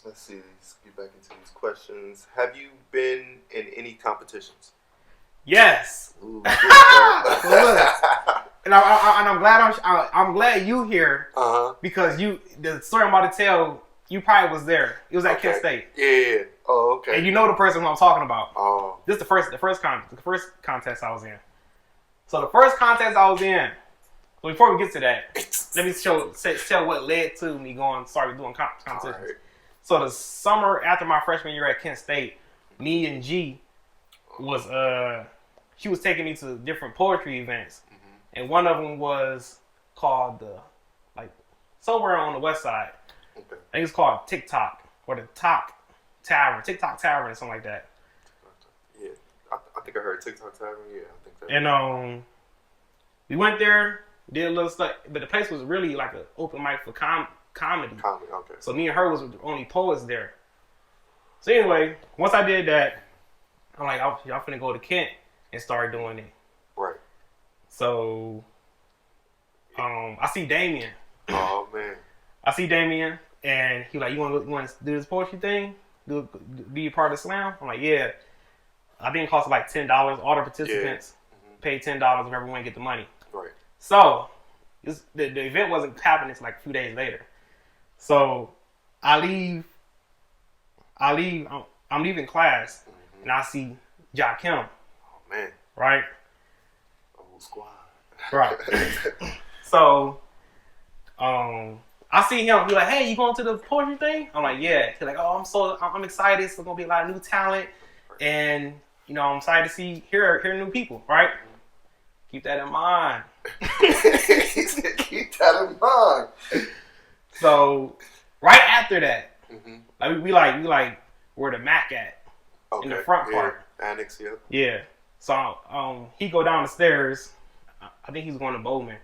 Let's see. Let's get back into these questions. Have you been in any competitions? Yes. Ooh, and I'm glad you here because the story I'm about to tell, you probably was there. It was at Kent State. Yeah. Oh, okay. And you know the person who I'm talking about. Oh. This is the first contest I was in. So the first contest I was in. So before we get to that, let me tell what led to me started doing competitions. Right. So the summer after my freshman year at Kent State, me and G was she was taking me to different poetry events, and one of them was called somewhere on the west side. Okay. I think it's called TikTok or the TikTok Tavern or something like that. Yeah, I think I heard TikTok Tavern. Yeah, I think that. And we went there, did a little stuff, but the place was really like an open mic for comedy. Comedy, okay. So me and her was the only poets there. So anyway, once I did that, I'm like, y'all finna go to Kent and start doing it. Right. So, I see Damien. Oh man. I see Damien, and he like, you want to do this poetry thing? Be a part of the slam? I'm like, yeah. I think it cost like $10. All the participants paid $10 if everyone get the money. Right. So, the event wasn't happening until like a few days later. So, I'm leaving class, and I see Jakim. Oh man. Right. Old squad. Right. So, I see him. He's like, "Hey, you going to the poetry thing?" I'm like, "Yeah." He's like, "Oh, I'm excited. It's gonna be a lot of new talent, and I'm excited to hear new people." Right. Keep that in mind. Keep that in mind. So, right after that, we like where the Mac at in the front part. Annex, yeah. Yeah. So he go down the stairs. I think he's going to Bowman,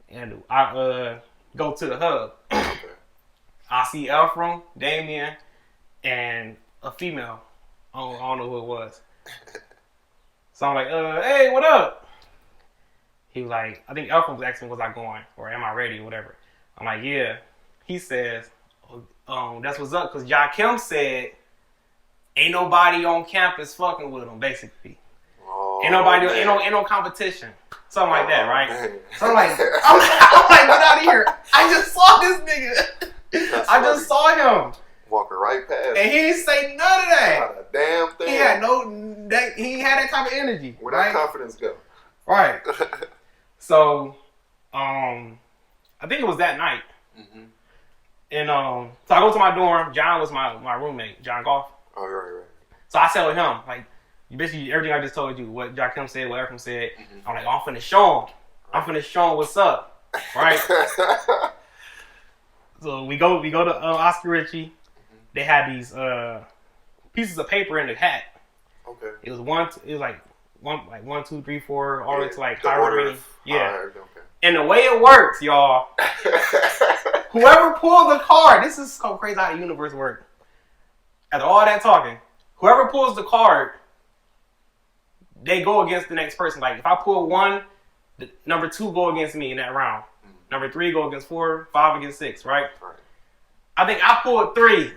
and I go to the hub. Okay. I see Ephraim, Damien, and a female. I don't know who it was. So I'm like, hey, what up? He was like, I think Ephraim was asking, was I going? Or am I ready? Or whatever. I'm like, yeah. He says, that's what's up, because Jakim said, ain't nobody on campus fucking with him, basically. Oh, ain't no competition. Something like that, right? Man. So I'm like, get out of here. I just saw this nigga. I just saw him. Walking right past. And he didn't say none of that. Not a damn thing. He ain't had that type of energy. Where'd that confidence go? Right. So, I think it was that night. And so I go to my dorm. John was my roommate, John Goff. Oh, right. So I tell him, like, basically everything I just told you, what Jakim said, what Ephraim said. I'm like, I'm finna show him. I'm finna show him what's up, right? So we go to Oscar Ritchie. They had these pieces of paper in the hat. Okay. It was like 1, 2, 3, 4, all the way to like however many. Yeah. Okay. And the way it works, y'all. Whoever pulls the card, this is so crazy how the universe works. After all that talking, whoever pulls the card, they go against the next person. Like if I pull 1, number 2 go against me in that round. Number 3 go against 4, 5 against 6, right? Right. I think I pulled 3.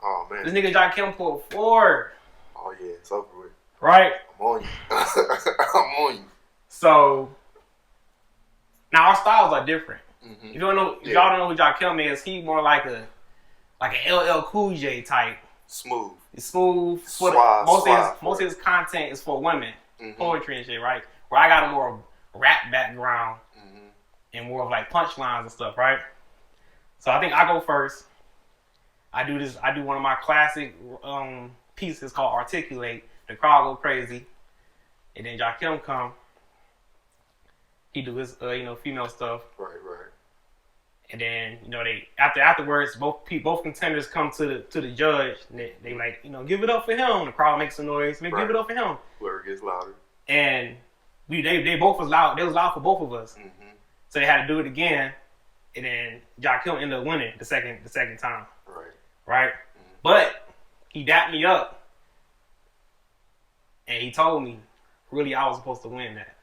Oh man. This nigga Jakim pulled 4. Oh yeah, it's over with. Right? I'm on you. I'm on you. So now our styles are different. If y'all don't know who Jakim is, he more like an LL Cool J type. Smooth. It's smooth. Most of his content is for women, poetry and shit, right? Where I got a more rap background and more of like punchlines and stuff, right? So I think I go first. I do one of my classic pieces called Articulate. The crowd go crazy, and then Jakim come. He do his female stuff. Right. And then afterwards both contenders come to the judge. And they like give it up for him. The crowd makes some noise. Give it up for him. Whoever gets louder. And they both was loud. They was loud for both of us. So they had to do it again. And then Jakim ended up winning the second time. Right. But he dapped me up, and he told me really I was supposed to win that.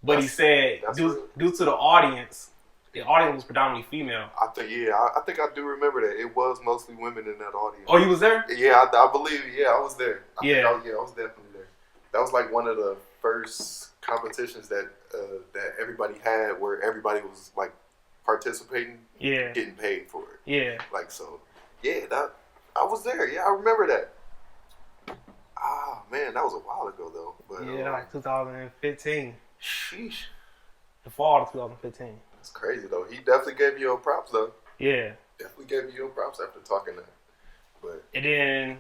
But he said due to the audience. the audience was predominantly female. I think I do remember that. It was mostly women in that audience. Oh, you was there? Yeah, I believe. Yeah, I was there. I was definitely there. That was like one of the first competitions that everybody had, where everybody was like participating, getting paid for it. Yeah. Like so. Yeah, that I was there. Yeah, I remember that. Ah, man, that was a while ago though. But yeah, like 2015. Sheesh. The fall of 2015. That's crazy though. He definitely gave you your props though. Yeah. Definitely gave you your props after talking that. But and then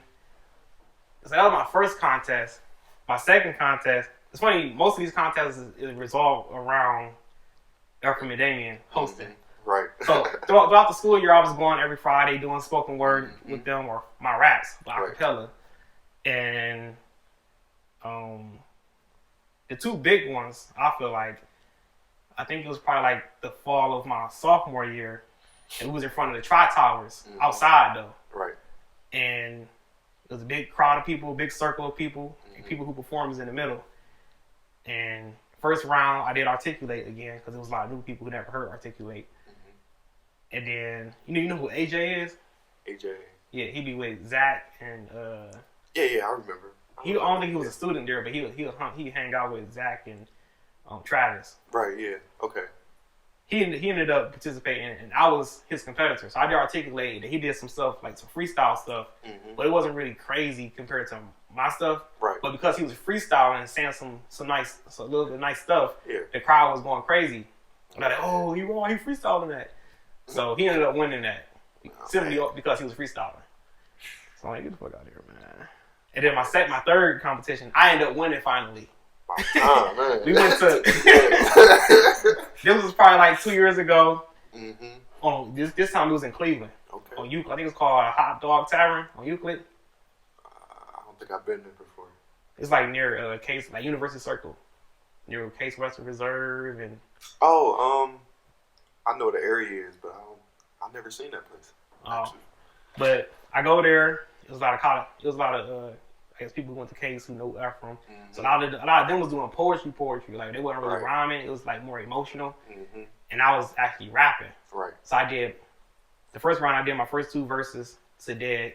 so that was my first contest. My second contest. It's funny. Most of these contests is resolved around Ephraim and Damien hosting. Mm-hmm. Right. So throughout the school year, I was going every Friday doing spoken word with them or my raps, acapella, and the two big ones. I feel like I think it was probably like the fall of my sophomore year, and we was in front of the Tri-Towers outside though. Right. And it was a big crowd of people, big circle of people, and people who performed was in the middle. And first round, I did articulate again because it was a lot of new people who never heard articulate. And then you know who AJ is? AJ. Yeah, he be with Zach and Yeah, I remember. I don't think he was a student there, but he hang out with Zach and Travis. Right. Yeah. Okay. He ended up participating, and I was his competitor. So I did articulate, and he did some stuff like some freestyle stuff, but it wasn't really crazy compared to my stuff. Right. But because he was freestyling and saying a little bit of nice stuff, yeah. The crowd was going crazy. Like, oh, he freestyling that. So he ended up winning that simply because he was freestyling. So I'm like, get the fuck out of here, man. And then my third competition, I ended up winning finally. Oh, man. We went to. This was probably like 2 years ago. This time it was in Cleveland. Okay. On Euclid, I think it's called a Hot Dog Tavern on Euclid. I don't think I've been there before. It's like near Case, like University Circle, near Case Western Reserve, and. I know what the area is, but I've never seen that place. Actually. But I go there. It was a lot of college. It was a lot of I guess people who went to Case who know Ephraim. So a lot of them was doing poetry. Like they wasn't really rhyming. It was like more emotional. And I was actually rapping. Right. So I did the first round. I did my first 2 verses to Dead,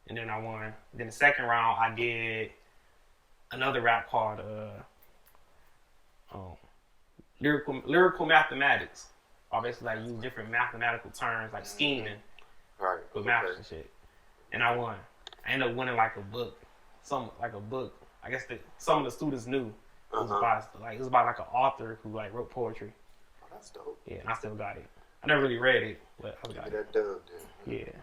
and then I won. Then the second round I did another rap called lyrical mathematics. Obviously, like use different mathematical terms like scheming, with math and shit. And I won. I ended up winning like a book. I guess some of the students knew it was about like an author who like wrote poetry. Oh, that's dope. Yeah, and I still got it. I never really read it, but I got that dub, dude. Yeah.